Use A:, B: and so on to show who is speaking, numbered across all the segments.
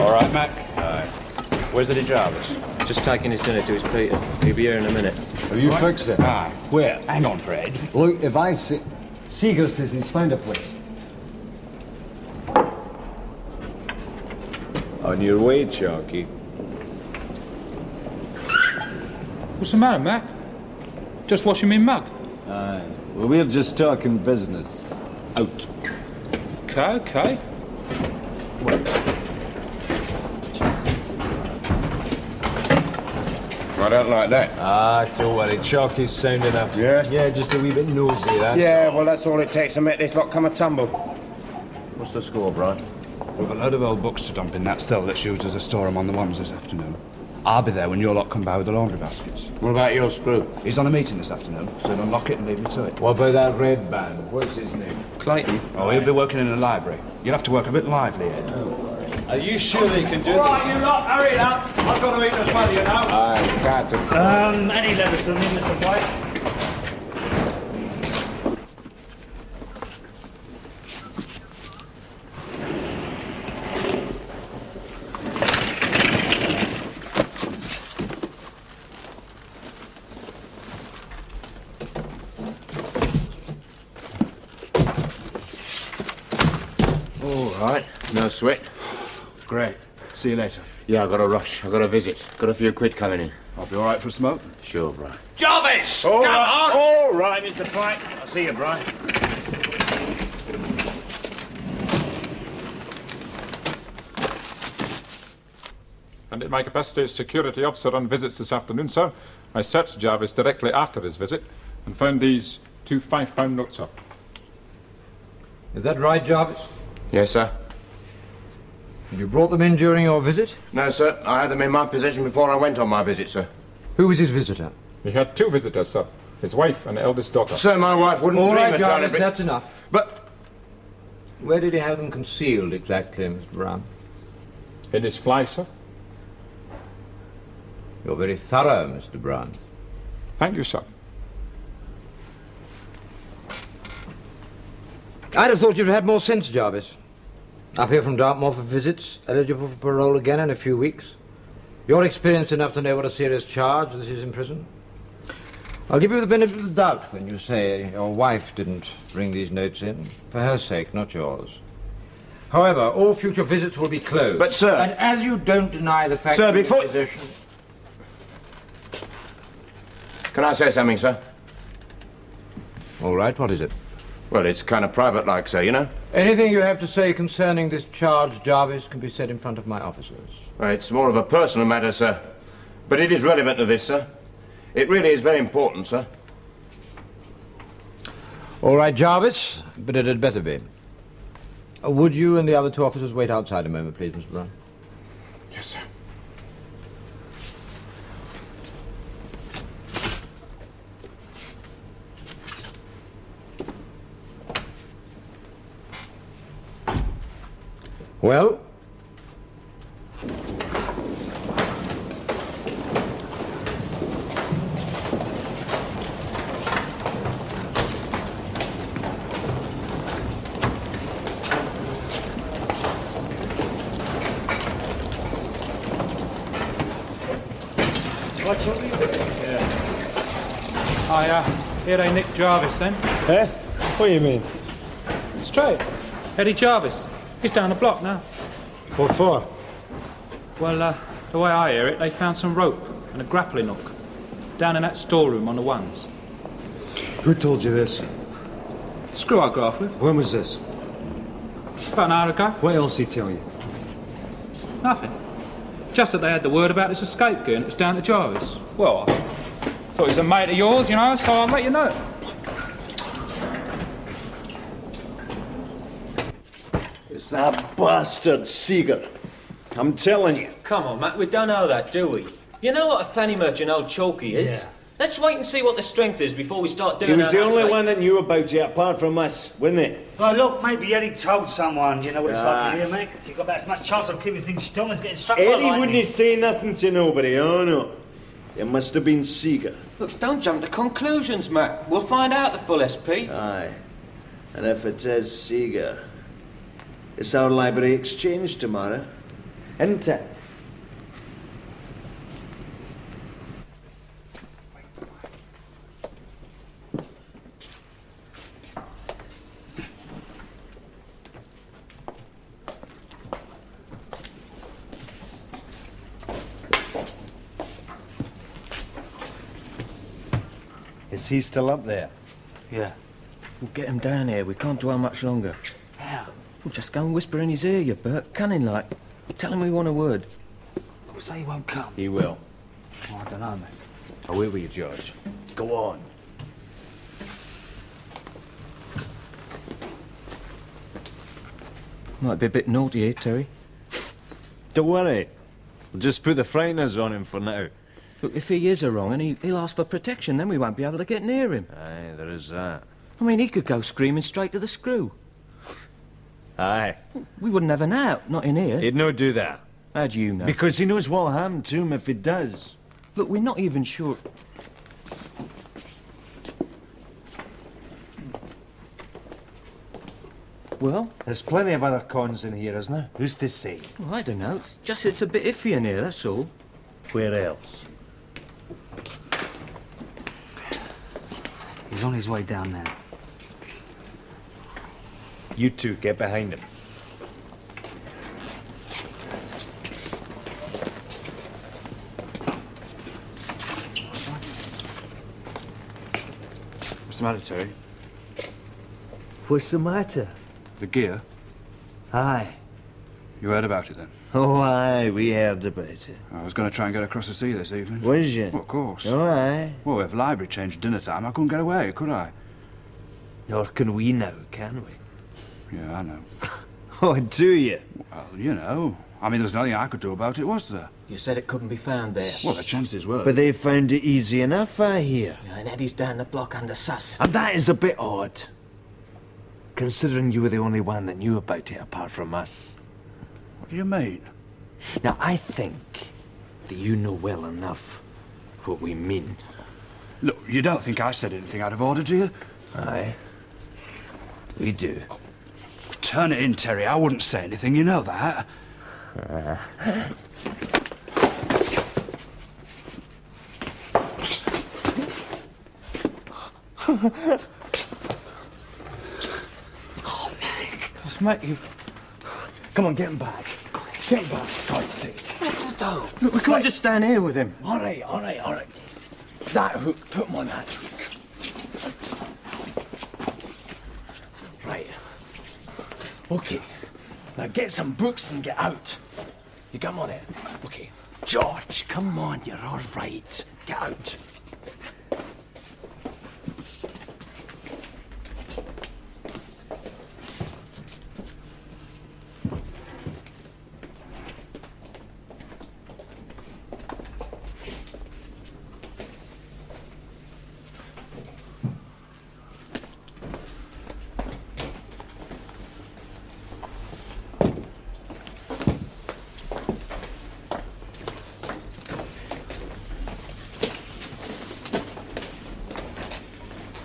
A: All right, Mac? Aye. Where's the Jarvis?
B: Just taking his dinner to his Peter. He'll be here in a minute.
C: Have you fixed it?
A: Aye. Where? Hang on, Fred.
C: Look, if I say... Siegel says he's found a place.
D: On your way, Chalky.
E: What's the matter, Mac? Just washing me mug.
D: Aye. Well, we're just talking business. Out.
E: Okay.
A: I don't like that.
D: Ah, don't worry. Chalky's sound enough.
A: Yeah?
D: Yeah, just a wee bit nosy, that's
A: Yeah,
D: all.
A: well, that's all it takes to make this lot come a tumble. What's the score, Brian?
F: We've a load of old books to dump in that cell that's used as a storeroom on the ones this afternoon. I'll be there when your lot come by with the laundry baskets.
A: What about your screw?
F: He's on a meeting this afternoon, so unlock it and leave me to it.
D: What about that red band? What's his name?
B: Clayton.
F: Oh, he'll be working in the library. You'll have to work a bit lively, Ed.
D: Are you sure they can do
G: Right, you lot, hurry it up. I've got to eat as well, you know.
D: Aye, cat.
G: Any letters from me, Mr. White?
A: All right, no sweat.
F: Great. See you later.
A: Yeah, I got a rush. I got a visit. Got a few quid coming in.
F: I'll be all right for a smoke.
A: Sure, Brian.
G: Jarvis!
A: All right, Mr. Pike. I'll see you, Brian.
H: And in my capacity as security officer on visits this afternoon, sir, I searched Jarvis directly after his visit and found these two £5 notes up.
I: Is that right, Jarvis?
A: Yes, sir.
I: And you brought them in during your visit?
A: No, sir. I had them in my possession before I went on my visit, sir.
I: Who was his visitor?
H: He had two visitors, sir. His wife and eldest daughter.
A: Sir, my wife wouldn't
I: All
A: dream
I: right,
A: of trying to
I: Jarvis, that's enough.
A: But...
I: Where did he have them concealed exactly, Mr. Brown?
H: In his fly, sir.
I: You're very thorough, Mr. Brown.
H: Thank you, sir.
I: I'd have thought you'd have had more sense, Jarvis. Up here from Dartmoor for visits, eligible for parole again in a few weeks. You're experienced enough to know what a serious charge this is in prison. I'll give you the benefit of the doubt when you say your wife didn't bring these notes in. For her sake, not yours. However, all future visits will be closed.
A: But, sir...
I: And as you don't deny the fact
A: Sir,
I: of
A: before...
I: possession...
A: Can I say something, sir?
I: All right, what is it?
A: Well, it's kind of private-like, sir, you know?
I: Anything you have to say concerning this charge, Jarvis, can be said in front of my officers.
A: Well, it's more of a personal matter, sir. But it is relevant to this, sir. It really is very important, sir.
I: All right, Jarvis, but it had better be. Would you and the other two officers wait outside a moment, please, Mr. Brown?
H: Yes, sir.
I: Well?
E: What's up? Here they nicked Jarvis then.
C: Eh? What do you mean?
E: Straight. Eddie Jarvis. He's down the block now.
C: What for?
E: Well, the way I hear it, they found some rope and a grappling hook down in that storeroom on the ones.
C: Who told you this?
E: Screw I graph with.
C: When was this?
E: About an hour ago.
C: What else he tell you?
E: Nothing. Just that they had the word about this escape gear and it was down to Jarvis. Well, I thought he was a mate of yours, you know, so I'll let you know.
D: It's that bastard Siegel. I'm telling you.
B: Come on, Matt, we don't know that, do we? You know what a fanny merchant old Chalky is?
J: Yeah.
B: Let's wait and see what the strength is before we start doing
D: He was
B: our
D: the
B: nuts,
D: only
B: eh?
D: one that knew about you, apart from us, wasn't he?
J: Well, look, maybe Eddie told someone. You know what it's like in here, mate. You've got about as much chance of keeping things still as getting struck by
D: Eddie
J: lightning.
D: wouldn't say nothing to nobody, oh no. It must have been Seeger.
B: Look, don't jump to conclusions, Mac. We'll find out the full SP.
D: Aye. And if it is Seeger, it's our library exchange tomorrow, isn't it? Is he still up there?
J: Yeah.
B: We'll get him down here. We can't dwell much longer.
J: How?
B: We'll just go and whisper in his ear, you Bert. Cunning like. Tell him we want a word.
J: Say he won't come.
D: He will.
J: Oh, I don't know, mate.
D: I'll wait with you, George. Go on.
B: Might be a bit naughty here, Terry.
D: Don't worry. We'll just put the frighteners on him for now.
B: Look, if he is a wrong and he'll ask for protection, then we won't be able to get near him.
D: Aye, there is that.
B: I mean, he could go screaming straight to the screw.
D: Aye.
B: We wouldn't have an out, not in here.
D: He'd no do that.
B: How do you know?
D: Because he knows what'll happen to him if he does.
B: Look, we're not even sure. Well?
D: There's plenty of other cons in here, isn't there? Who's to say?
B: Well, I don't know. Just it's a bit iffy in here, that's all.
D: Where else?
J: He's on his way down now.
D: You two, get behind him.
F: What's the matter, Terry?
D: What's the matter?
F: The gear?
D: Aye.
F: You heard about it then?
D: Oh, aye, we heard about it.
F: I was going to try and get across the sea this evening.
D: Was you?
F: Well, of course.
D: Oh, aye.
F: Well, if library changed dinner time, I couldn't get away, could I?
D: Nor can we now, can we?
F: Yeah, I know.
D: Oh, do you?
F: Well, you know. I mean, there's nothing I could do about it, was there?
B: You said it couldn't be found there.
F: Well, the chances were.
D: But they found it easy enough, I hear.
B: Yeah, and Eddie's down the block under sus.
D: And that is a bit odd. Considering you were the only one that knew about it apart from us.
F: What do you mean?
D: Now, I think that you know well enough what we mean.
F: Look, you don't think I said anything out of order, do you?
D: Aye. We do.
F: Turn it in, Terry. I wouldn't say anything, you know that.
D: Oh, Meg. What's Meg? Come on, get him back. Get him back, for God's sake.
B: Look, we can't just stand here with him.
D: All right, all right, all right. That hook, put him on that hook. Right. Okay. Now get some books and get out. You come on it. Okay. George, come on, you're all right. Get out.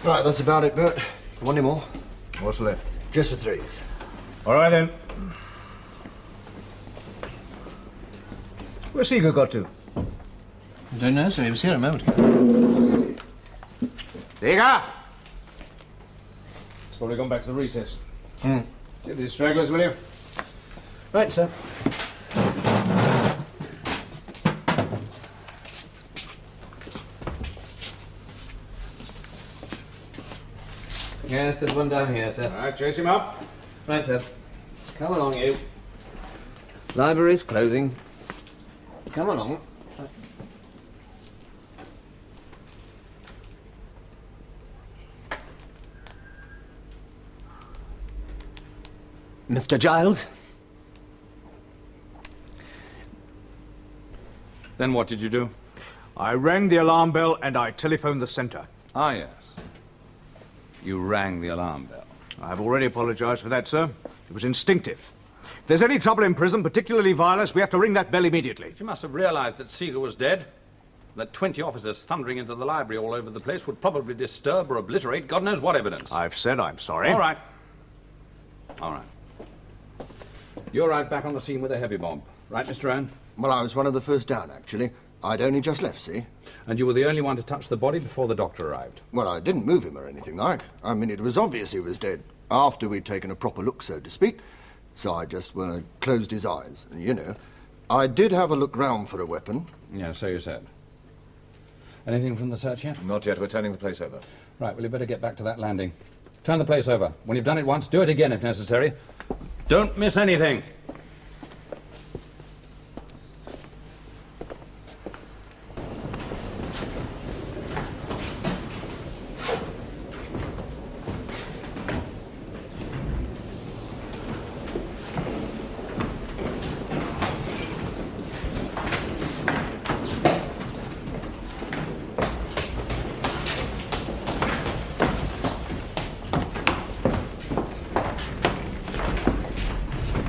K: Right, that's about it, Bert. Want any more?
A: What's left?
K: Just the threes.
A: All right, then.
K: Where's Seeger got to?
B: I don't know, sir. He was here a moment ago.
A: Seeger!
C: It's probably gone back to the recess.
A: See these stragglers, will you?
B: Right, sir.
L: Yes, there's one down here, sir.
A: All right, chase him up.
L: Right, sir. Come along, you. Library's closing. Come along.
B: Mr. Giles?
H: Then what did you do?
M: I rang the alarm bell and I telephoned the centre.
F: Ah, yes. You rang the alarm bell.
M: I've already apologised for that, sir. It was instinctive. If there's any trouble in prison, particularly violence, we have to ring that bell immediately.
N: You must have realised that Seeger was dead. That 20 officers thundering into the library all over the place would probably disturb or obliterate God knows what evidence.
M: I've said I'm sorry.
N: All right. All right. You arrived back on the scene with a heavy bomb, right, Mr. Owen?
K: Well, I was one of the first down, actually. I'd only just left, see?
N: And you were the only one to touch the body before the doctor arrived?
K: Well, I didn't move him or anything like. I mean, it was obvious he was dead after we'd taken a proper look, so to speak. So I just, closed his eyes. And, you know, I did have a look round for a weapon.
N: Yeah, so you said. Anything from the search yet?
A: Not yet. We're turning the place over.
N: Right, well, you better get back to that landing. Turn the place over. When you've done it once, do it again if necessary. Don't miss anything.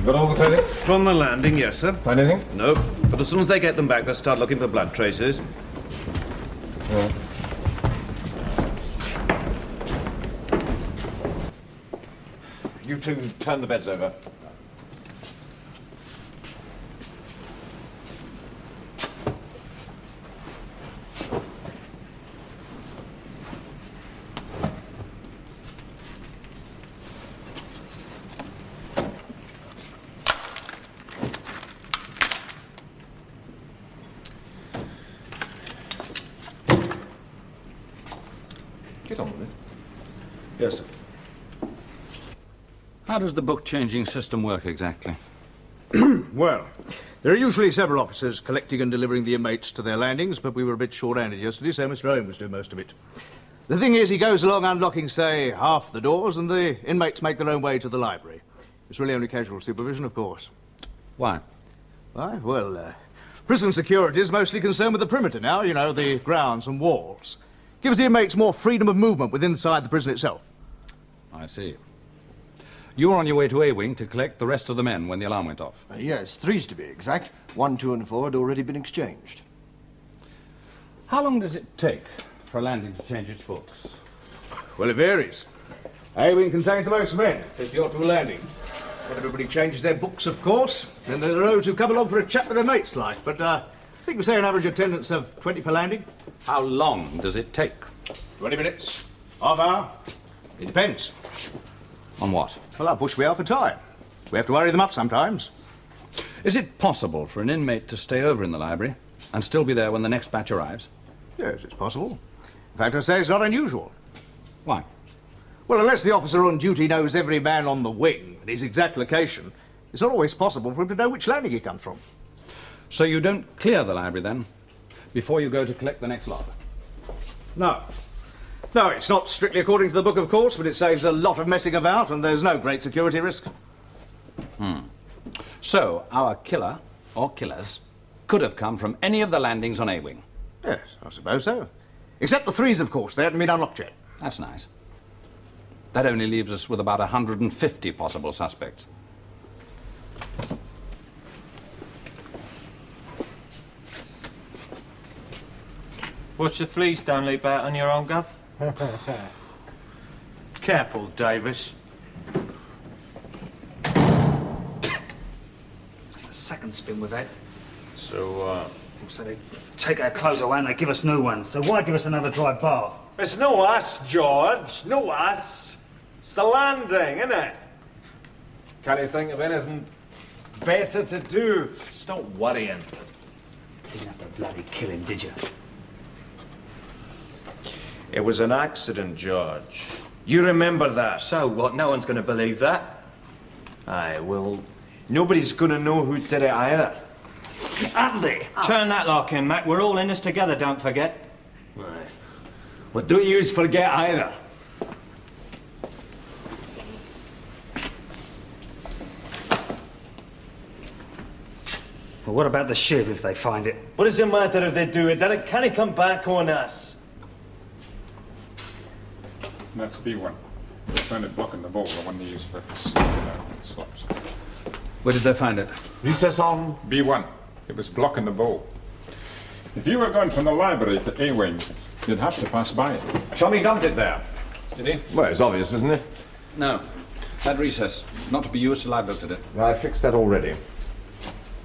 A: Got all the clothing?
B: From the landing, yes, sir.
A: Find anything?
B: No. But as soon as they get them back, they'll start looking for blood traces.
A: Yeah. You two turn the beds over. Get on with it.
B: Yes, sir.
N: How does the book-changing system work exactly?
M: Well, there are usually several officers collecting and delivering the inmates to their landings, but we were a bit short-handed yesterday, so Mr. Owen was doing most of it. The thing is, he goes along unlocking, say, half the doors, and the inmates make their own way to the library. It's really only casual supervision, of course.
N: Why?
M: Why? Well, prison security is mostly concerned with the perimeter now, you know, the grounds and walls. Gives the inmates more freedom of movement within inside the prison itself.
N: I see. You were on your way to A-Wing to collect the rest of the men when the alarm went off.
K: Yes, 3 to be exact. 1, 2 and 4 had already been exchanged.
N: How long does it take for a landing to change its books?
M: Well, it varies. A-Wing contains the most men, 50 odd to a landing. When everybody changes their books, of course. Then there are those who come along for a chat with their mates, like. But, I think we say an average attendance of 20 per landing.
N: How long does it take?
M: 20 minutes. Half hour. It depends.
N: On what?
M: Well, how pushed we are for time. We have to hurry them up sometimes.
N: Is it possible for an inmate to stay over in the library and still be there when the next batch arrives?
M: Yes, it's possible. In fact, I say it's not unusual.
N: Why?
M: Well, unless the officer on duty knows every man on the wing and his exact location, it's not always possible for him to know which landing he comes from.
N: So you don't clear the library, then, before you go to collect the next lot?
M: No. No, it's not strictly according to the book, of course, but it saves a lot of messing about, and there's no great security risk.
N: So, our killer, or killers, could have come from any of the landings on A-Wing?
M: Yes, I suppose so. Except the 3s, of course. They hadn't been unlocked yet.
N: That's nice. That only leaves us with about 150 possible suspects.
G: What's the fleas don't leap out on your own, Gov? Careful, Davis.
J: That's the second spin we've had.
G: So,
J: So they take our clothes away and they give us new ones. So why give us another dry bath?
G: It's no us, George. No us. It's the landing, isn't it? Can't you think of anything better to do? Stop worrying.
J: Didn't have to bloody kill him, did you?
G: It was an accident, George. You remember that.
O: So what? No one's going to believe that.
G: Aye, well, nobody's going to know who did it either.
J: Andy!
O: Turn that lock in, Mac. We're all in this together, don't forget.
G: Aye. Well, don't yous forget either.
J: Well, what about the shiv if they find it?
G: What does it matter if they do it, Derek? Can it come back on us?
H: That's B1. They found it blocking the ball, the one they use for slots.
N: Where did they find it?
H: Recess on B1. It was blocking the ball. If you were going from the library to A-wing, you'd have to pass by it.
A: Tommy dumped it there.
N: Did he?
A: Well, it's obvious, isn't it?
N: No. That recess. Not to be used till I've looked at it.
A: I fixed that already.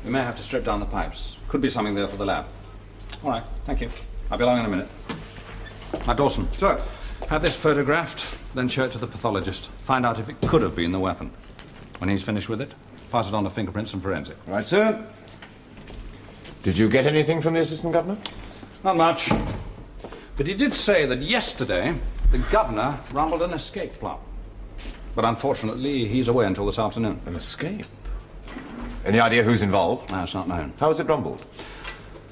N: We may have to strip down the pipes. Could be something there for the lab. All right, thank you. I'll be along in a minute. Now, Dawson.
A: Sir.
N: Have this photographed, then show it to the pathologist. Find out if it could have been the weapon. When he's finished with it, pass it on to fingerprints and forensic.
A: Right, sir. Did you get anything from the Assistant Governor?
N: Not much. But he did say that yesterday the Governor rumbled an escape plot. But unfortunately, he's away until this afternoon.
A: An escape? Any idea who's involved?
N: No, it's not known.
A: How was it rumbled?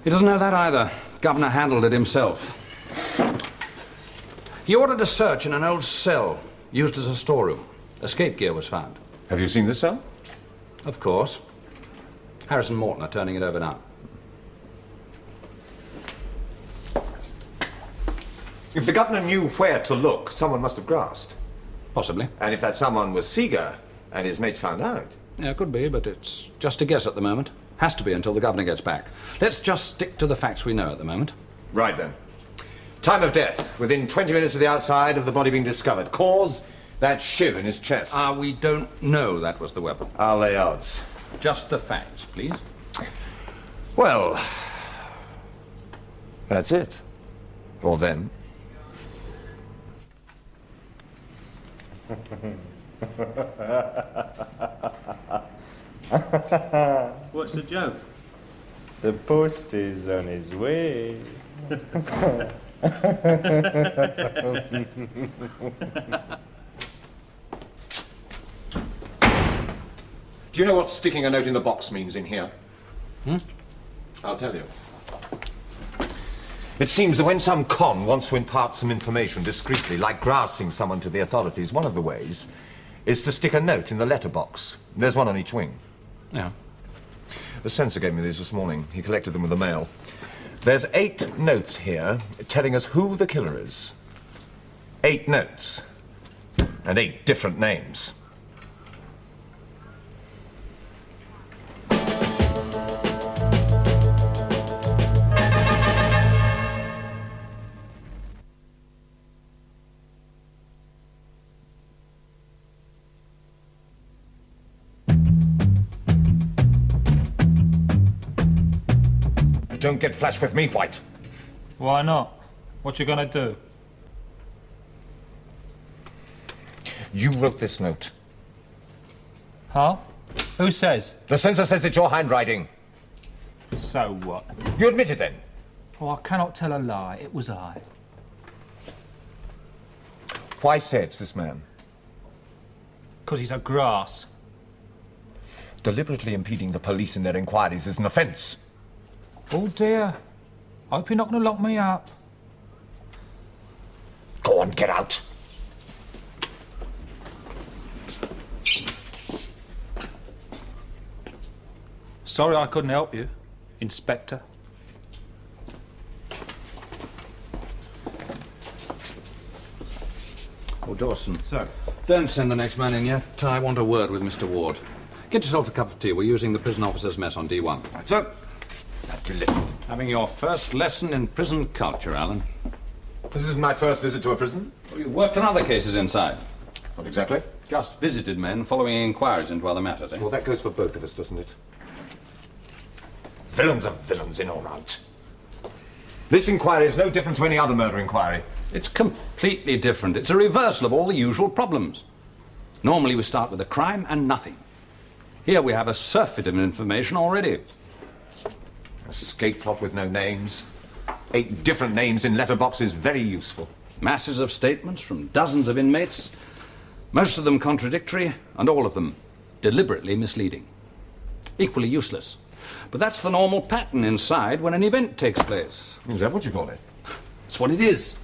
N: He doesn't know that either. Governor handled it himself. He ordered a search in an old cell used as a storeroom. Escape gear was found.
A: Have you seen the cell?
N: Of course. Harris and Morton are turning it over now.
A: If the Governor knew where to look, someone must have grasped.
N: Possibly.
A: And if that someone was Seeger and his mates found out?
N: Yeah, it could be, but it's just a guess at the moment. Has to be until the Governor gets back. Let's just stick to the facts we know at the moment.
A: Right then. Time of death, within 20 minutes of the outside of the body being discovered. Cause, that shiv in his chest.
N: We don't know that was the weapon.
A: I'll lay odds.
N: Just the facts, please.
A: Well, that's it. Or them.
O: What's the joke?
C: The post is on his way.
A: Do you know what sticking a note in the box means in here? I'll tell you. It seems that when some con wants to impart some information discreetly, like grassing someone to the authorities, one of the ways is to stick a note in the letterbox. There's one on each wing.
N: Yeah.
A: The censor gave me these this morning. He collected them with the mail. There's 8 notes here telling us who the killer is. 8 notes. And 8 different names. Don't get flash with me, White.
E: Why not? What you gonna do?
A: You wrote this note.
E: Huh? Who says?
A: The censor says it's your handwriting.
E: So what?
A: You admit it then?
E: Oh, I cannot tell a lie. It was I.
A: Why say it's this man?
E: 'Cause he's a grass.
A: Deliberately impeding the police in their inquiries is an offence.
E: Oh dear. I hope you're not going to lock me up.
A: Go on, get out.
E: Sorry I couldn't help you, Inspector.
N: Oh, Dawson.
C: Sir.
N: Don't send the next man in yet. I want a word with Mr. Ward. Get yourself a cup of tea. We're using the prison officers' mess on D1.
A: Right, sir.
N: Having your first lesson in prison culture, Alan.
A: This is my first visit to a prison.
N: Well, you've worked on other cases inside.
A: What exactly?
N: Just visited men following inquiries into other matters, eh?
A: Well, that goes for both of us, doesn't it? Villains are villains in or out. This inquiry is no different to any other murder inquiry.
N: It's completely different. It's a reversal of all the usual problems. Normally we start with a crime and nothing. Here we have a surfeit of information already.
A: Escape plot with no names. 8 different names in letterboxes, very useful.
N: Masses of statements from dozens of inmates, most of them contradictory, and all of them deliberately misleading. Equally useless. But that's the normal pattern inside when an event takes place.
A: Is that what you call it?
N: That's what it is.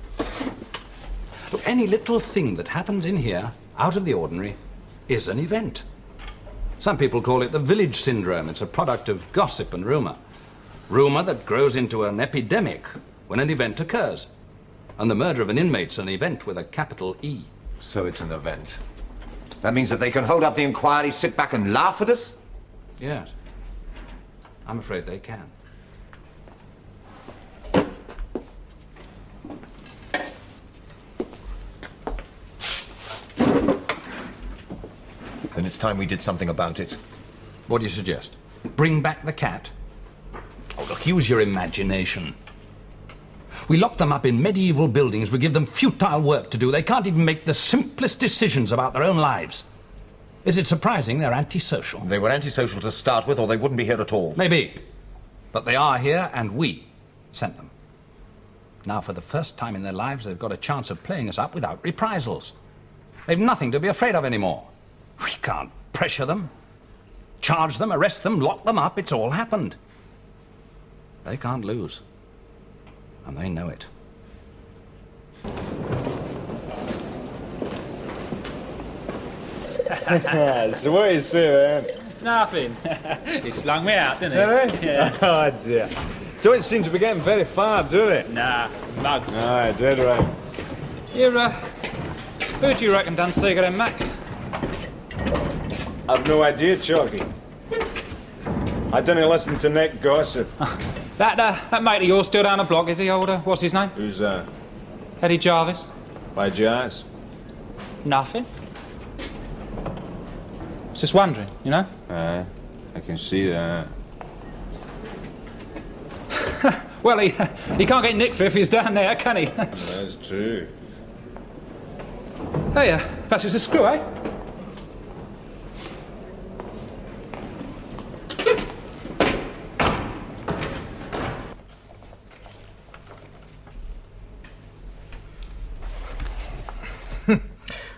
N: Look, any little thing that happens in here, out of the ordinary, is an event. Some people call it the village syndrome. It's a product of gossip and rumour. Rumour that grows into an epidemic when an event occurs. And the murder of an inmate's an event with a capital E.
A: So it's an event. That means that they can hold up the inquiry, sit back and laugh at us?
N: Yes. I'm afraid they can.
A: Then it's time we did something about it.
N: What do you suggest? Bring back the cat? Oh, look, use your imagination. We lock them up in medieval buildings. We give them futile work to do. They can't even make the simplest decisions about their own lives. Is it surprising they're antisocial?
A: They were antisocial to start with, or they wouldn't be here at all.
N: Maybe. But they are here, and we sent them. Now, for the first time in their lives, they've got a chance of playing us up without reprisals. They've nothing to be afraid of anymore. We can't pressure them, charge them, arrest them, lock them up. It's all happened. They can't lose. And they know it.
G: So what do you say then?
E: Nothing. He slung me out, didn't he?
G: Did he?
E: Yeah.
G: Oh dear. Don't seem to be getting very far, do they?
E: Nah, mugs.
G: Aye, dead right.
E: Who do you reckon done Seeger and Mac?
G: I've no idea, Chalky. I didn't listen to Nick gossip.
E: That mate of yours still down the block, is he, older? What's his name?
G: Who's that?
E: Eddie Jarvis.
G: Why'd you ask?
E: Nothing. Just wondering, you know?
G: Aye, I can see that.
E: Well, he can't get Nick for if he's down there, can he?
G: That's true.
E: Hey, perhaps it's a screw, eh?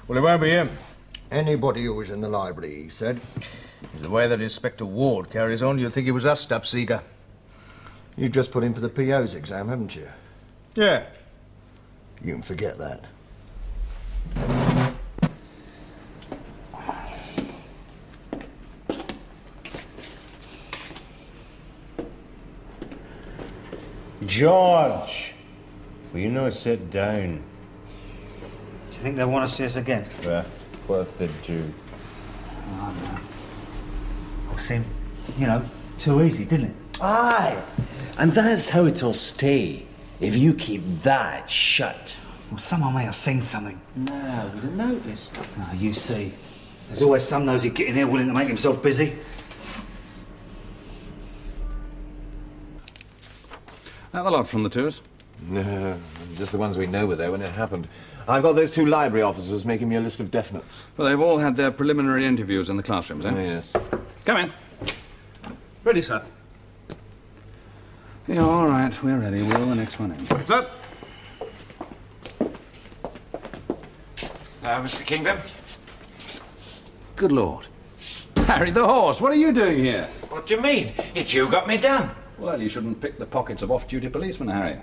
M: Well, it won't be him.
K: Anybody who was in the library, he said.
M: The way that Inspector Ward carries on, you'd think it was us, Stubseeger.
K: You just put in for the PO's exam, haven't you?
M: Yeah.
K: You can forget that.
J: George, will you not sit down?
O: Do you think they want to see us again?
G: Yeah, what if they do?
O: Oh, no. It seemed, you know, too easy, didn't it?
D: Aye, and that's how it'll stay, if you keep that shut.
O: Well, someone may have seen something.
D: No, we'd have noticed.
O: Oh, you see. There's always some nosy getting here willing to make himself busy.
N: That the lot from the tours?
A: No, just the ones we know were there when it happened. I've got those two library officers making me a list of definites.
N: Well, they've all had their preliminary interviews in the classrooms, eh?
A: Yes.
N: Come in.
M: Ready, sir.
N: Yeah, all right, we're ready. We're the next one in.
M: What's up?
A: Mr. Kingdom?
N: Good Lord. Harry the horse, what are you doing here?
P: What do you mean? It's you got me done.
N: Well, you shouldn't pick the pockets of off-duty policemen, Harry.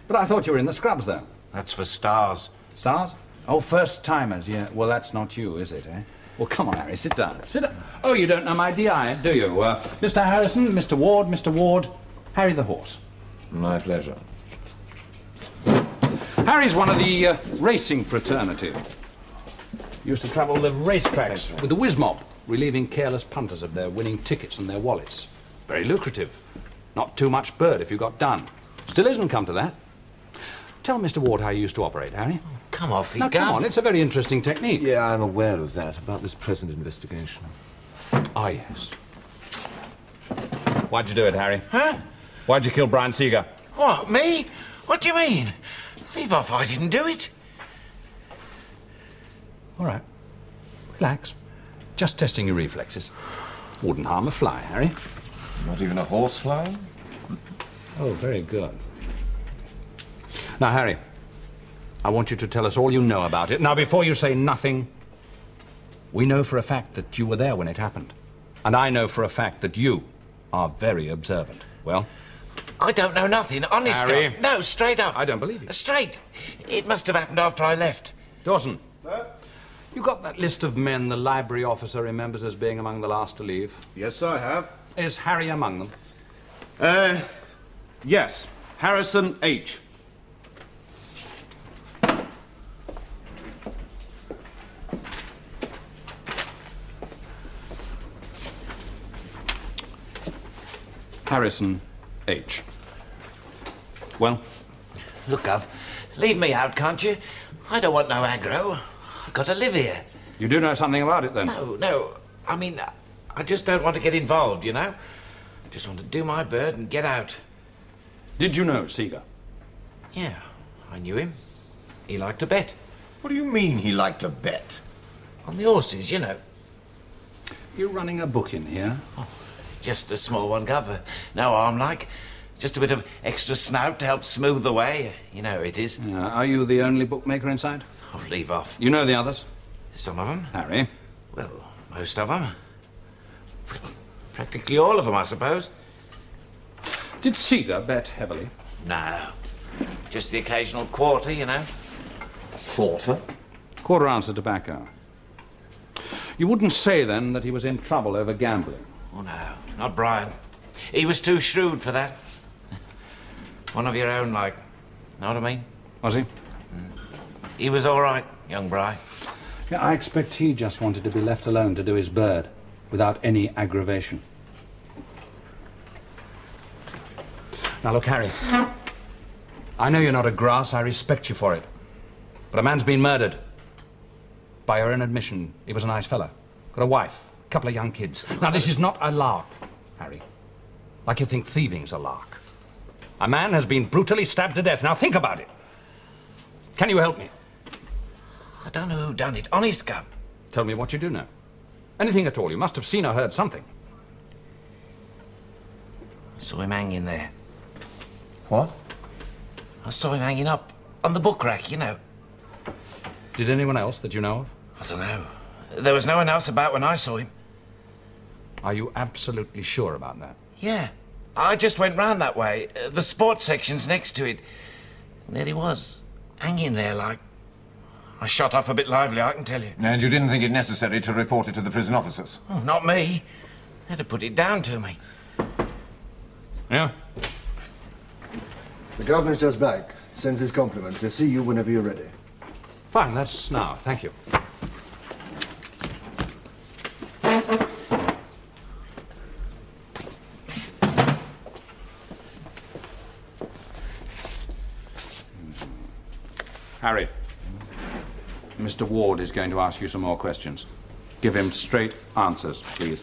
N: But I thought you were in the scrubs, though.
P: That's for stars.
N: Stars? Oh, first-timers, yeah. Well, that's not you, is it, eh? Well, come on, Harry, sit down. Sit down. Oh, you don't know my DI, do you? Mr. Harrison, Mr. Ward, Harry the horse.
A: My pleasure.
N: Harry's one of the racing fraternity. Used to travel the racetracks with the whiz mob, relieving careless punters of their winning tickets and their wallets. Very lucrative. Not too much bird if you got done. Still isn't come to that. Tell Mr. Ward how you used to operate, Harry.
P: Come off,
N: Now, come on, it's a very interesting technique.
A: Yeah, I'm aware of that, about this present investigation.
N: Ah, yes. Why'd you do it, Harry?
P: Huh?
N: Why'd you kill Brian Seeger?
P: What, me? What do you mean? Leave off, I didn't do it.
N: All right. Relax. Just testing your reflexes. Wouldn't harm a fly, Harry.
A: Not even a horsefly?
N: Oh, very good. Now, Harry, I want you to tell us all you know about it. Now, before you say nothing, we know for a fact that you were there when it happened. And I know for a fact that you are very observant. Well?
P: I don't know nothing, honestly.
N: Harry.
P: No, straight up.
N: I don't believe you.
P: Straight. It must have happened after I left.
N: Dawson.
M: Sir?
N: You got that list of men the library officer remembers as being among the last to leave?
F: Yes, I have.
N: Is Harry among them?
F: Yes. Harrison H.
N: Harrison H. Well?
P: Look, Gov, leave me out, can't you? I don't want no aggro. I've got to live here.
N: You do know something about it, then?
P: No. I mean, I just don't want to get involved, you know? Just want to do my bit and get out.
N: Did you know Seeger?
P: Yeah, I knew him. He liked to bet.
A: What do you mean he liked to bet?
P: On the horses, you know.
N: You're running a book in here?
P: Oh, just a small one, Gov. No harm, like. Just a bit of extra snout to help smooth the way. You know how it is.
N: Are you the only bookmaker inside?
P: Oh, leave off.
N: You know the others?
P: Some of them.
N: Harry?
P: Well, most of them. Practically all of them, I suppose.
N: Did Seeger bet heavily?
P: No. Just the occasional quarter, you know.
A: Quarter?
N: Quarter ounce of tobacco. You wouldn't say, then, that he was in trouble over gambling?
P: Oh, no. Not Brian. He was too shrewd for that. One of your own, like. Know what I mean?
N: Was he?
P: He was all right, young Bry.
N: Yeah, I expect he just wanted to be left alone to do his bird, without any aggravation. Now, look, Harry. I know you're not a grass. I respect you for it. But a man's been murdered. By your own admission, he was a nice fella. Got a wife, a couple of young kids. Now, this is not a lark, Harry. Like you think thieving's a lark. A man has been brutally stabbed to death. Now, think about it. Can you help me?
P: I don't know who done it. Honest, Gov.
N: Tell me what you do know. Anything at all. You must have seen or heard something.
P: I saw him hanging there.
A: What?
P: I saw him hanging up on the book rack, you know.
N: Did anyone else that you know of?
P: I don't know. There was no one else about when I saw him.
N: Are you absolutely sure about that?
P: Yeah. I just went round that way. The sports section's next to it. And there he was, hanging there like. I shot off a bit lively, I can tell you.
A: And you didn't think it necessary to report it to the prison officers?
P: Oh, not me. They'd have put it down to me.
N: Yeah?
K: The governor's just back. Sends his compliments. He'll see you whenever you're ready.
N: Fine, that's now. Thank you. Harry, Mr. Ward is going to ask you some more questions. Give him straight answers, please.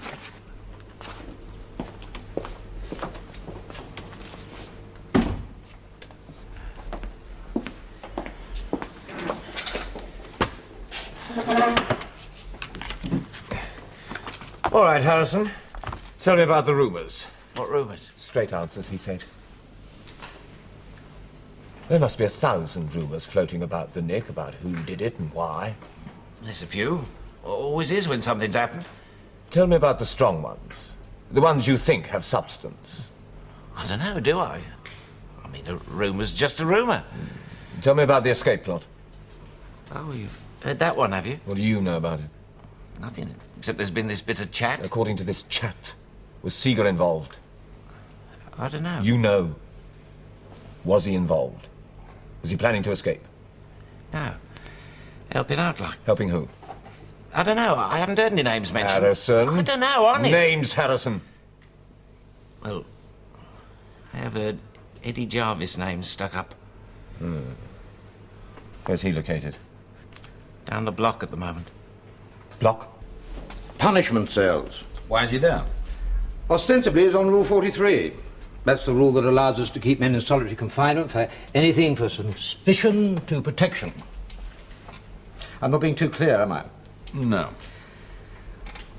A: All right, Harrison. Tell me about the rumours.
P: What rumours?
A: Straight answers, he said. There must be 1,000 rumours floating about the Nick about who did it and why.
P: There's a few. Always is when something's happened.
A: Tell me about the strong ones. The ones you think have substance.
P: I don't know, do I? I mean, a rumour's just a rumour.
A: Tell me about the escape plot.
P: Oh, you've heard that one, have you?
A: What do you know about it?
P: Nothing, except there's been this bit of chat.
A: According to this chat, was Seeger involved?
P: I don't know.
A: You know. Was he involved? Was he planning to escape?
P: No. Helping out, like.
A: Helping who?
P: I don't know. I haven't heard any names mentioned.
A: Harrison.
P: I don't know, honest.
A: Names, Harrison.
P: Well, I have heard Eddie Jarvis' name stuck up.
A: Where's he located?
P: Down the block at the moment.
A: Block?
I: Punishment cells.
N: Why is he there?
I: Ostensibly, it's on Rule 43. That's the rule that allows us to keep men in solitary confinement for anything from suspicion to protection. I'm not being too clear, am I?
N: No.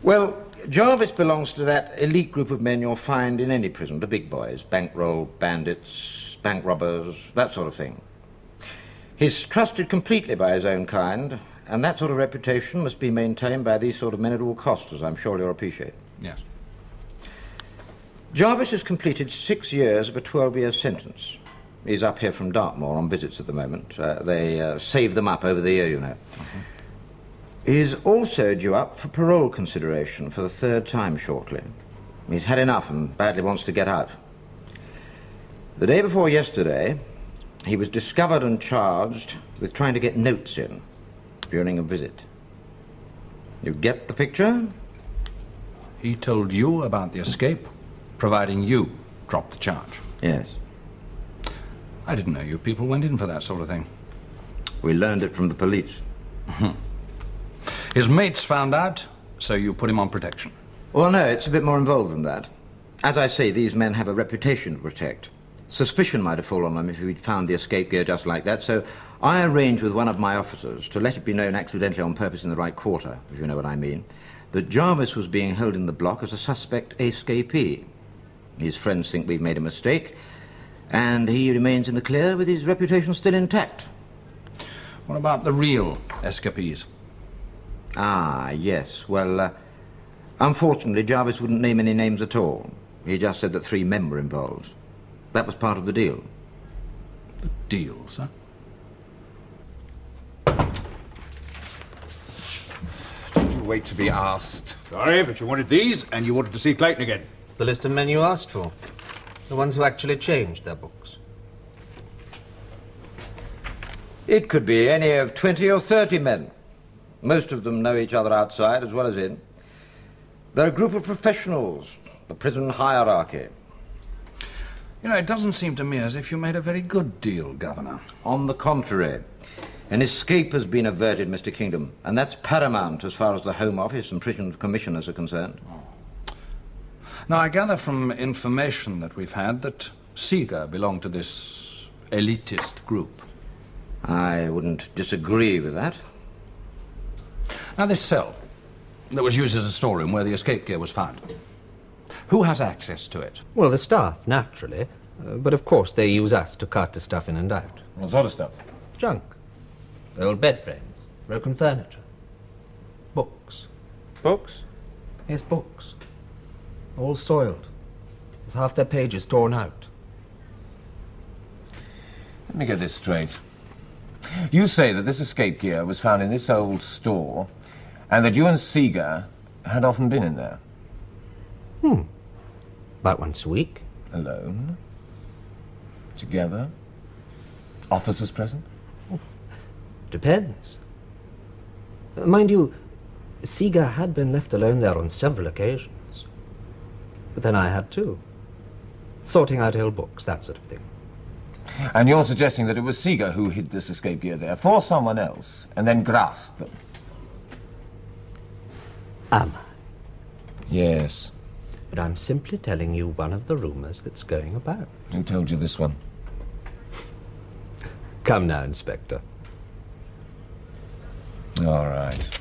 I: Well, Jarvis belongs to that elite group of men you'll find in any prison, the big boys, bankroll bandits, bank robbers, that sort of thing. He's trusted completely by his own kind, and that sort of reputation must be maintained by these sort of men at all costs, as I'm sure you'll appreciate.
N: Yes.
I: Jarvis has completed 6 years of a 12-year sentence. He's up here from Dartmoor on visits at the moment. They save them up over the year, you know. He's also due up for parole consideration for the third time shortly. He's had enough and badly wants to get out. The day before yesterday, he was discovered and charged with trying to get notes in during a visit. You get the picture?
N: He told you about the escape, providing you dropped the charge.
I: Yes.
N: I didn't know you people went in for that sort of thing.
I: We learned it from the police.
N: His mates found out, so you put him on protection.
I: Well, no, it's a bit more involved than that. As I say, these men have a reputation to protect. Suspicion might have fallen on them if we'd found the escape gear just like that, so I arranged with one of my officers to let it be known accidentally on purpose in the right quarter, if you know what I mean, that Jarvis was being held in the block as a suspect escapee. His friends think we've made a mistake, and he remains in the clear with his reputation still intact.
N: What about the real escapees?
I: Ah, yes. Well, unfortunately, Jarvis wouldn't name any names at all. He just said that 3 men were involved. That was part of the deal.
N: The deal, sir?
A: Don't you wait to be asked?
M: Sorry, but you wanted these, and you wanted to see Clayton again.
L: The list of men you asked for. The ones who actually changed their books.
I: It could be any of 20 or 30 men. Most of them know each other outside as well as in. They're a group of professionals, the prison hierarchy.
N: You know, it doesn't seem to me as if you made a very good deal, Governor.
I: On the contrary. An escape has been averted, Mr. Kingdom, and that's paramount as far as the Home Office and prison commissioners are concerned.
N: Now, I gather from information that we've had that Seeger belonged to this elitist group.
I: I wouldn't disagree with that.
N: Now, this cell that was used as a storeroom where the escape gear was found, who has access to it?
L: Well, the staff, naturally. But of course they use us to cart the stuff in and out.
A: What sort of stuff?
L: Junk. Old bed frames, broken furniture. Books.
A: Books?
L: Yes, books. All soiled, with half their pages torn out.
A: Let me get this straight. You say that this escape gear was found in this old store, and that you and Seeger had often been in there?
L: About once a week.
A: Alone? Together? Officers present?
L: Depends. Mind you, Seeger had been left alone there on several occasions. But then I had too. Sorting out old books, that sort of thing.
A: And you're suggesting that it was Seeger who hid this escape gear there for someone else, and then grasped them?
L: Am I?
A: Yes.
L: But I'm simply telling you one of the rumours that's going about.
A: Who told you this one?
L: Come now, Inspector.
A: All right.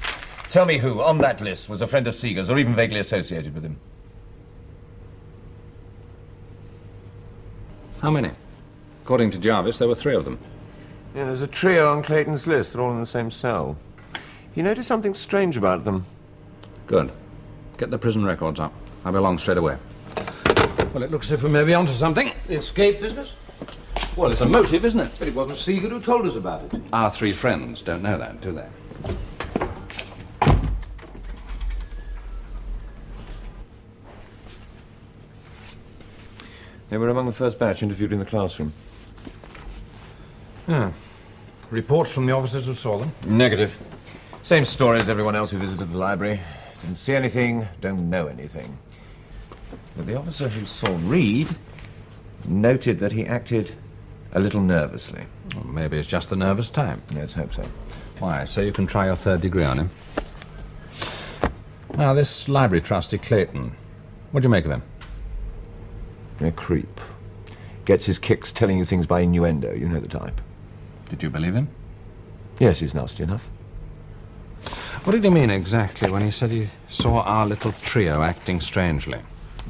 A: Tell me who, on that list, was a friend of Seeger's or even vaguely associated with him.
N: How many? According to Jarvis, there were 3 of them.
A: Yeah, there's a trio on Clayton's list. They're all in the same cell. He noticed something strange about them.
N: Good. Get the prison records up. I'll be along straight away. Well, it looks as if we may be onto something.
I: The escape business?
N: Well, it's a motive, isn't it?
I: But it wasn't Seeger who told us about it.
N: Our 3 friends don't know that, do they?
A: They were among the first batch interviewed in the classroom.
M: Ah. Reports from the officers who saw them?
A: Negative. Same story as everyone else who visited the library. Didn't see anything, don't know anything. But the officer who saw Reed noted that he acted a little nervously.
N: Well, maybe it's just the nervous type.
A: Let's hope so.
N: Why, so you can try your 3rd degree on him. Now, this library trustee, Clayton, what do you make of him?
A: A creep. Gets his kicks telling you things by innuendo. You know the type.
N: Did you believe him?
A: Yes, he's nasty enough.
N: What did he mean exactly when he said he saw our little trio acting strangely?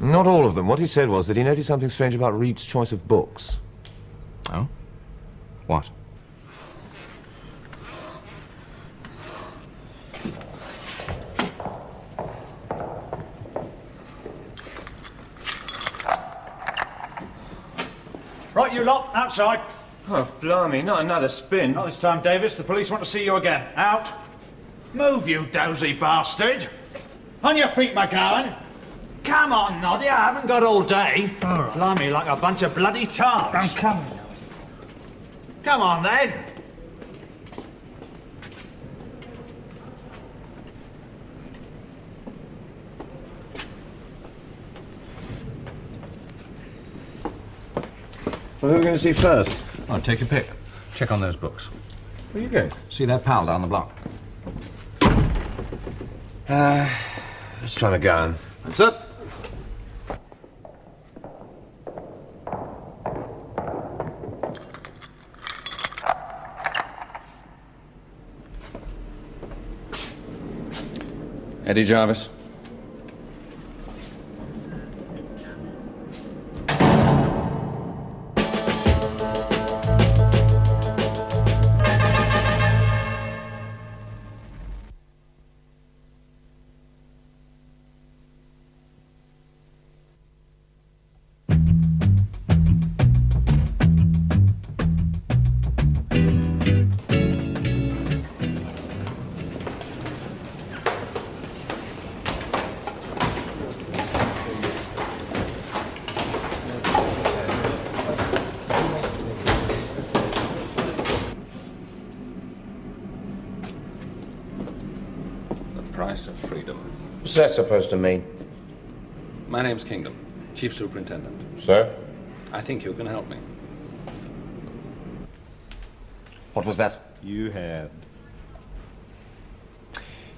A: Not all of them. What he said was that he noticed something strange about Reed's choice of books.
N: Oh? What?
J: Right, you lot, outside.
A: Oh, blimey, not another spin.
J: Not this time, Davis. The police want to see you again. Out. Move, you dozy bastard! On your feet, McGowan! Come on, Noddy, I haven't got all day. All right. Blimey, like a bunch of bloody tarts.
O: I'm coming.
J: Come on, then.
A: Well, who are we going to see first?
N: Oh, take your pick. Check on those books.
A: Where are you going?
N: See that pal down the block.
A: Let's try McGowan. What's up?
N: Eddie Jarvis. Price of freedom.
Q: What's that supposed to mean?
N: My name's Kingdom, Chief Superintendent.
Q: Sir?
N: I think you can help me.
A: What was that?
G: You had.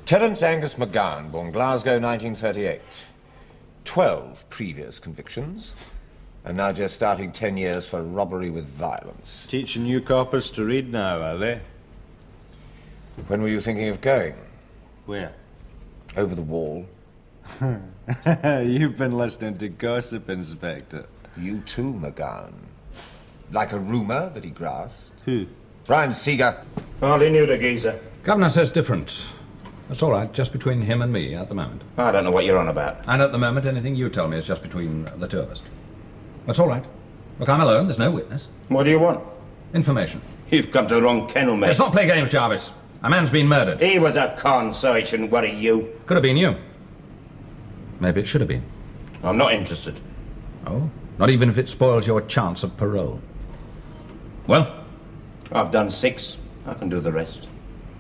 A: Terence Angus McGowan, born Glasgow, 1938. 12 previous convictions. And now just starting 10 years for robbery with violence.
G: Teaching you coppers to read now, are they?
A: When were you thinking of going?
G: Where?
A: Over the wall.
G: You've been listening to gossip, Inspector.
A: You too, McGowan. Like a rumour that he grasped.
G: Who?
A: Brian Seeger.
Q: Hardly knew the geezer.
N: Governor says different. That's all right, just between him and me at the moment.
Q: I don't know what you're on about.
N: And at the moment, anything you tell me is just between the two of us. That's all right. Look, I'm alone, there's no witness.
Q: What do you want?
N: Information.
Q: You've come to the wrong kennel, mate.
N: Let's not play games, Jarvis. A man's been murdered.
Q: He was a con, so it shouldn't worry you.
N: Could have been you. Maybe it should have been.
Q: I'm not interested.
N: Oh? Not even if it spoils your chance of parole. Well?
Q: I've done 6. I can do the rest.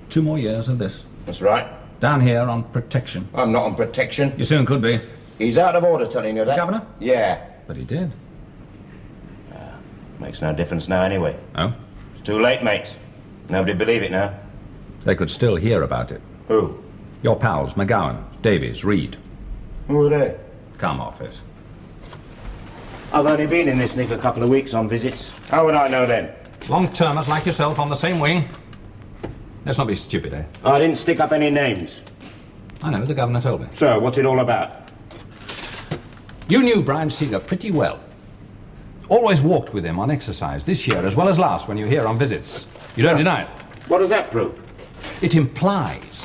N: 2 more years of this.
Q: That's right.
N: Down here on protection.
Q: I'm not on protection.
N: You soon could be.
Q: He's out of order telling you that.
N: Governor?
Q: Yeah.
N: But he did.
Q: Makes no difference now anyway.
N: Oh?
Q: It's too late, mate. Nobody'd believe it now.
N: They could still hear about it.
Q: Who?
N: Your pals, McGowan, Davies, Reed.
Q: Who are they?
N: Come off it.
Q: I've only been in this nick a couple of weeks on visits. How would I know then?
N: Long-termers like yourself on the same wing. Let's not be stupid, eh?
Q: I didn't stick up any names.
N: I know, the governor told me.
Q: So, what's it all about?
N: You knew Brian Seeger pretty well. Always walked with him on exercise, this year as well as last when you were here on visits. You don't deny it.
Q: What does that prove?
N: It implies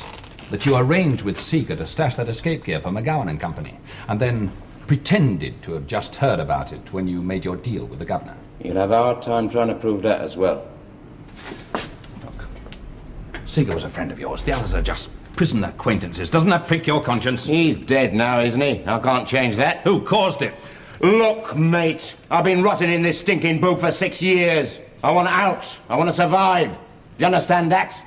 N: that you arranged with Seeger to stash that escape gear for McGowan and Company, and then pretended to have just heard about it when you made your deal with the governor.
Q: You'll have a hard time trying to prove that as well.
N: Look, Seeger was a friend of yours. The others are just prison acquaintances. Doesn't that prick your conscience?
Q: He's dead now, isn't he? I can't change that.
N: Who caused it?
Q: Look, mate, I've been rotting in this stinking boot for 6 years. I want out. I want to survive. You understand that?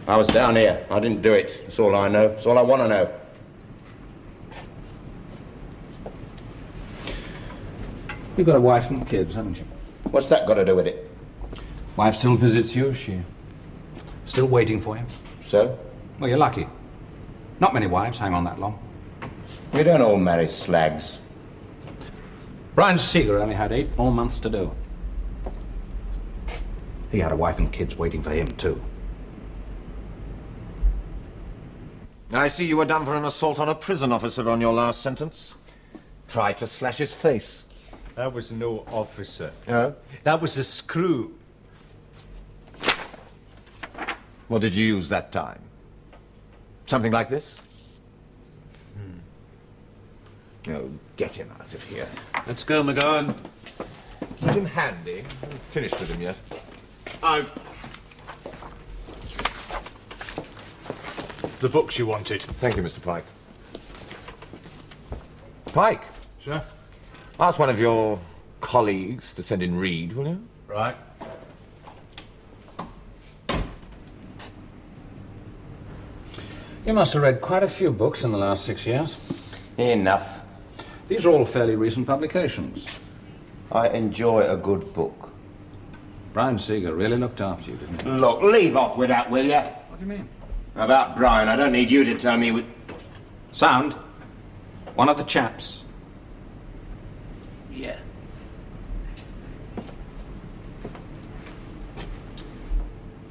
Q: I was down here. I didn't do it. That's all I know. That's all I want to know.
N: You've got a wife and kids, haven't you?
Q: What's that got to do with it?
N: Wife still visits you, she still waiting for you?
Q: So?
N: Well, you're lucky. Not many wives hang on that long.
Q: We don't all marry slags.
N: Brian Seeger only had 8 more months to do. He had a wife and kids waiting for him, too.
A: I see you were done for an assault on a prison officer on your last sentence. Tried to slash his face.
G: That was no officer.
A: Oh?
G: That was a screw.
A: What did you use that time? Something like this? Oh, get him out of here.
M: Let's go, McGowan.
A: Keep him handy. I haven't finished with him yet.
M: Out. The books you wanted.
A: Thank you, Mr. Pike. Pike?
M: Sir?
A: Ask one of your colleagues to send in Reed, will you?
M: Right.
N: You must have read quite a few books in the last 6 years.
Q: Enough.
N: These are all fairly recent publications.
Q: I enjoy a good book.
N: Brian Seeger really looked after you, didn't he?
Q: Look, leave off with that, will you?
N: What do you mean?
Q: About Brian, I don't need you to tell me with...
N: Sound? One of the chaps.
Q: Yeah.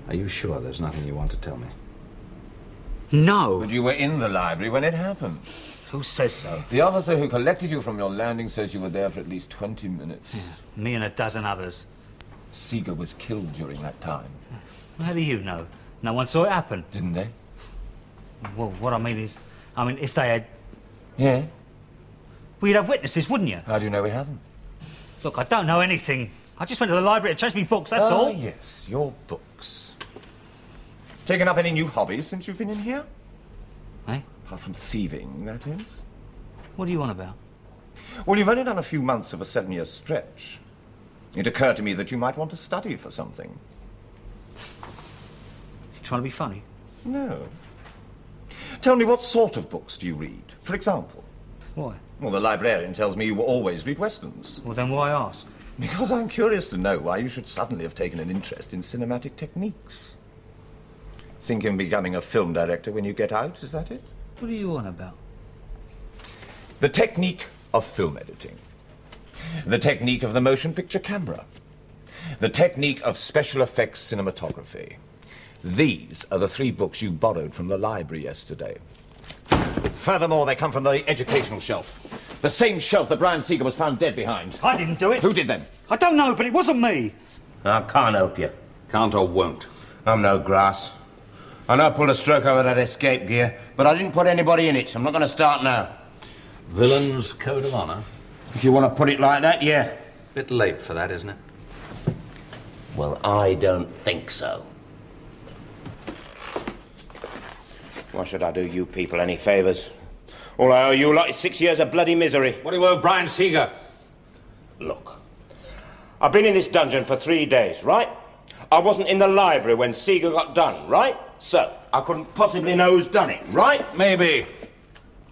N: Are you sure there's nothing you want to tell me?
O: No.
A: But you were in the library when it happened.
O: Who says so?
A: The officer who collected you from your landing says you were there for at least 20 minutes.
O: Yeah, me and a dozen others.
A: Seeger was killed during that time.
O: How do you know? No one saw it happen.
A: Didn't they?
O: Well, what I mean is, if they had...
A: Yeah?
O: Well, you'd have witnesses, wouldn't you?
A: How do you know we haven't?
O: Look, I don't know anything. I just went to the library to change me books, that's all.
A: Oh, yes, your books. Taken up any new hobbies since you've been in here?
O: Eh?
A: Apart from thieving, that is.
O: What do you want about?
A: Well, you've only done a few months of a 7-year stretch. It occurred to me that you might want to study for something.
O: You trying to be funny?
A: No. Tell me, what sort of books do you read? For example?
O: Why?
A: Well, the librarian tells me you will always read westerns.
O: Well, then why ask?
A: Because I'm curious to know why you should suddenly have taken an interest in cinematic techniques. Think of becoming a film director when you get out, is that it?
O: What are you on about?
A: The technique of film editing. The technique of the motion picture camera. The technique of special effects cinematography. These are the 3 books you borrowed from the library yesterday. Furthermore, they come from the educational shelf. The same shelf that Brian Seeger was found dead behind.
O: I didn't do it.
A: Who did then?
O: I don't know, but it wasn't me.
Q: I can't help you.
N: Can't or won't?
Q: I'm no grass. I know I pulled a stroke over that escape gear, but I didn't put anybody in it. I'm not going to start now.
N: Villain's code of honour?
Q: If you want to put it like that, yeah.
N: Bit late for that, isn't it?
Q: Well, I don't think so. Why should I do you people any favours? All I owe you lot is 6 years of bloody misery.
N: What do you owe Brian Seeger?
Q: Look, I've been in this dungeon for 3 days, right? I wasn't in the library when Seeger got done, right? So, I couldn't possibly know who's done it, right?
N: Maybe.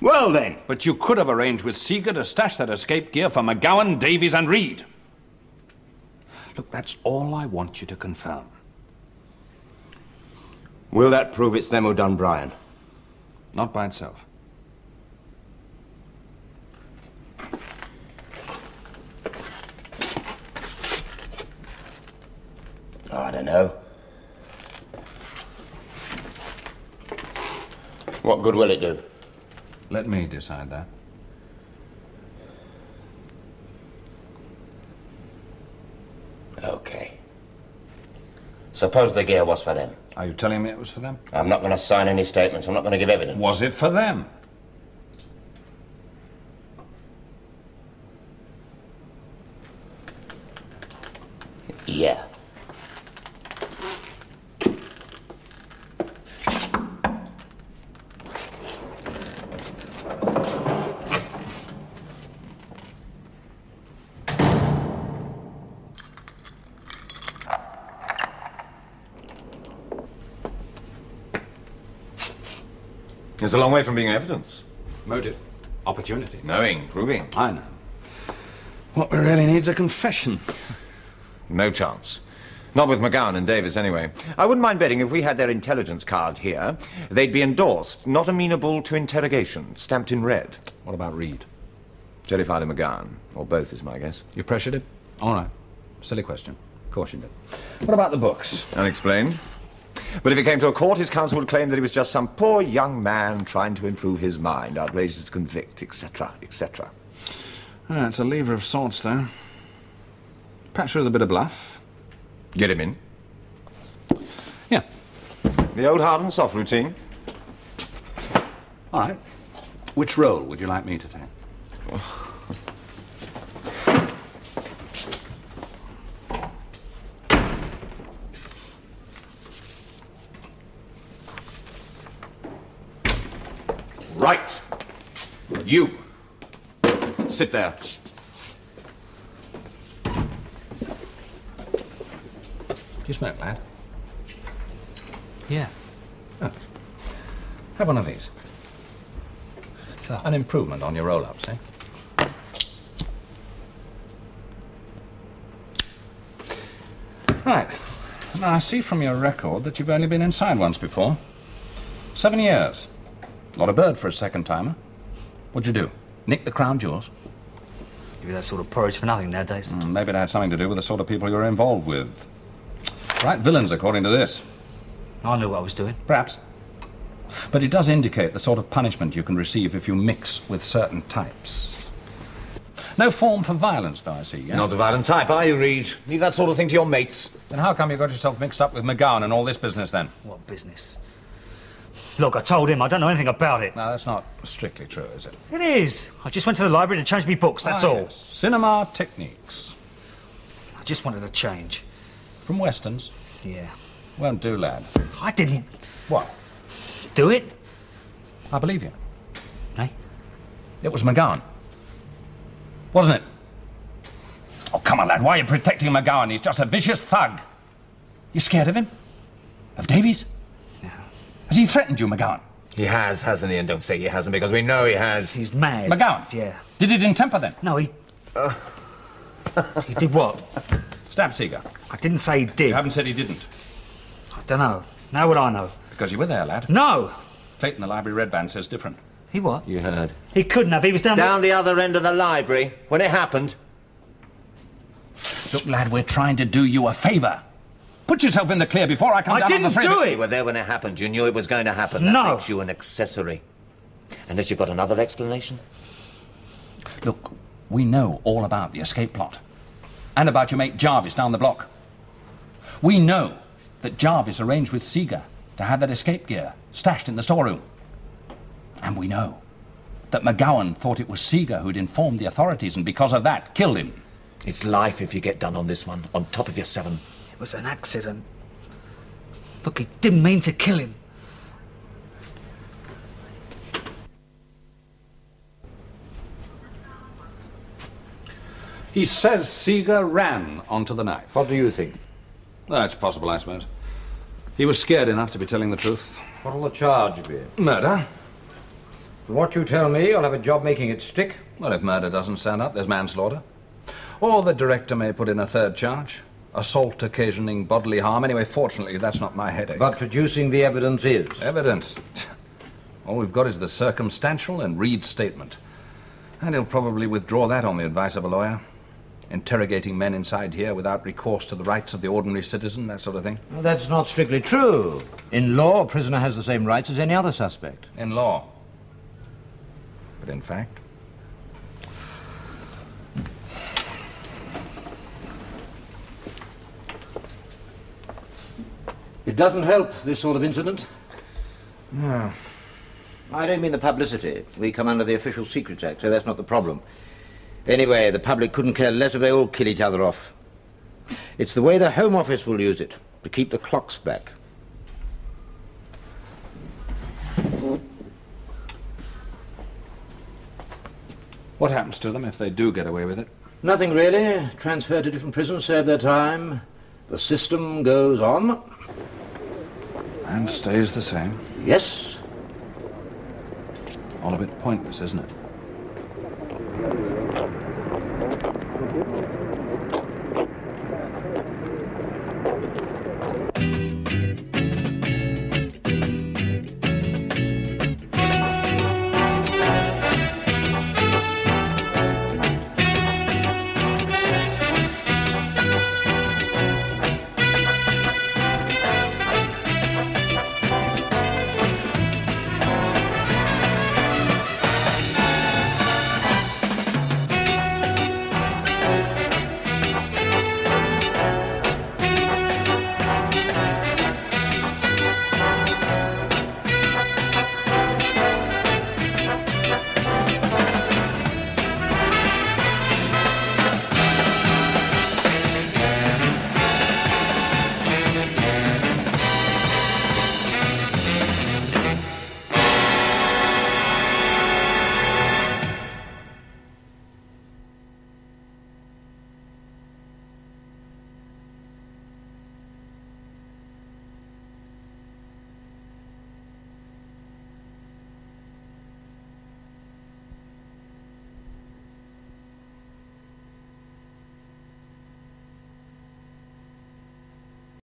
Q: Well then.
N: But you could have arranged with Seeger to stash that escape gear for McGowan, Davies and Reed. Look, that's all I want you to confirm.
Q: Will that prove it's them who done Brian?
N: Not by itself.
Q: I don't know. What good will it do?
N: Let me decide that.
Q: Okay. Suppose the gear was for them.
N: Are you telling me it was for them?
Q: I'm not going to sign any statements. I'm not going to give evidence.
N: Was it for them?
Q: Yeah.
A: It's a long way from being evidence.
N: Motive. Opportunity.
A: Knowing, proving.
N: I know. What we really need's a confession.
A: No chance. Not with McGowan and Davis, anyway. I wouldn't mind betting if we had their intelligence card here, they'd be endorsed, not amenable to interrogation, stamped in red.
N: What about Reed?
A: Jellyfied and McGowan, or both is my guess.
N: You pressured him? All right. Silly question. Of course you did. What about the books?
A: Unexplained. But if it came to a court, his counsel would claim that he was just some poor young man trying to improve his mind, outrageous to convict, etc., etc.
N: It's a lever of sorts, though. Perhaps with a bit of bluff.
A: Get him in.
N: Yeah.
A: The old hard and soft routine.
N: All right. Which role would you like me to take?
A: Right. You. Sit there.
N: Do you smoke, lad?
L: Yeah.
N: Oh. Have one of these. So, an improvement on your roll-ups, eh? Right. Now, I see from your record that you've only been inside once before. 7 years. Not a bird for a second-timer. What'd you do? Nick the crown jewels?
O: Give you that sort of porridge for nothing nowadays.
N: Maybe it had something to do with the sort of people you're involved with. Right, villains, according to this.
O: I knew what I was doing.
N: Perhaps. But it does indicate the sort of punishment you can receive if you mix with certain types. No form for violence, though, I see, yeah?
A: Not the violent type, are you, Reed? Leave that sort of thing to your mates.
N: Then how come you got yourself mixed up with McGowan and all this business, then?
O: What business? Look, I told him I don't know anything about it.
N: No, that's not strictly true, is it?
O: It is. I just went to the library to change me books, that's all.
N: Yes. Cinema techniques.
O: I just wanted a change.
N: From westerns?
O: Yeah.
N: Won't do, lad.
O: I didn't...
N: What?
O: Do it?
N: I believe you.
O: Eh?
N: It was McGowan. Wasn't it? Oh, come on, lad. Why are you protecting McGowan? He's just a vicious thug. You scared of him? Of Davies?
O: Yeah.
N: Has he threatened you, McGowan?
A: He has, hasn't he? And don't say he hasn't, because we know he has.
O: He's mad.
N: McGowan?
O: Yeah.
N: Did he intemper then?
O: No, he... He did what?
N: Stab Seeger.
O: I didn't say he did.
N: You haven't said he didn't.
O: I don't know. Now would I know?
N: Because you were there, lad.
O: No!
N: Clayton, the library red band, says different.
O: He what?
A: You heard.
O: He couldn't have. He was down
A: the other end of the library when it happened.
N: Look, lad, we're trying to do you a favour. Put yourself in the clear before I come down on the
O: didn't do it!
A: You were there when it happened. You knew it was going to happen.
O: No.
A: That makes you an accessory. Unless you've got another explanation.
N: Look, we know all about the escape plot. And about your mate Jarvis down the block. We know that Jarvis arranged with Seeger to have that escape gear stashed in the storeroom. And we know that McGowan thought it was Seeger who'd informed the authorities and because of that killed him.
A: It's life if you get done on this one, on top of your 7.
O: It was an accident. Look, he didn't mean to kill him.
N: He says Seeger ran onto the knife.
I: What do you think?
N: That's possible, I suppose. He was scared enough to be telling the truth.
I: What'll the charge be?
N: Murder.
I: From what you tell me, I'll have a job making it stick.
N: Well, if murder doesn't stand up, there's manslaughter. Or the director may put in a third charge. Assault occasioning bodily harm. Anyway, fortunately, that's not my headache.
I: But producing the evidence is.
N: Evidence? All we've got is the circumstantial and Reed's statement. And he'll probably withdraw that on the advice of a lawyer. Interrogating men inside here without recourse to the rights of the ordinary citizen, that sort of thing.
I: Well, that's not strictly true. In law, a prisoner has the same rights as any other suspect.
N: In law. But in fact...
I: It doesn't help, this sort of incident.
N: No.
I: I don't mean the publicity. We come under the Official Secrets Act, so that's not the problem. Anyway, the public couldn't care less if they all kill each other off. It's the way the Home Office will use it, to keep the clocks back.
N: What happens to them if they do get away with it?
I: Nothing really. Transferred to different prisons, serve their time. The system goes on.
N: And stays the same.
I: Yes.
N: All a bit pointless, isn't it?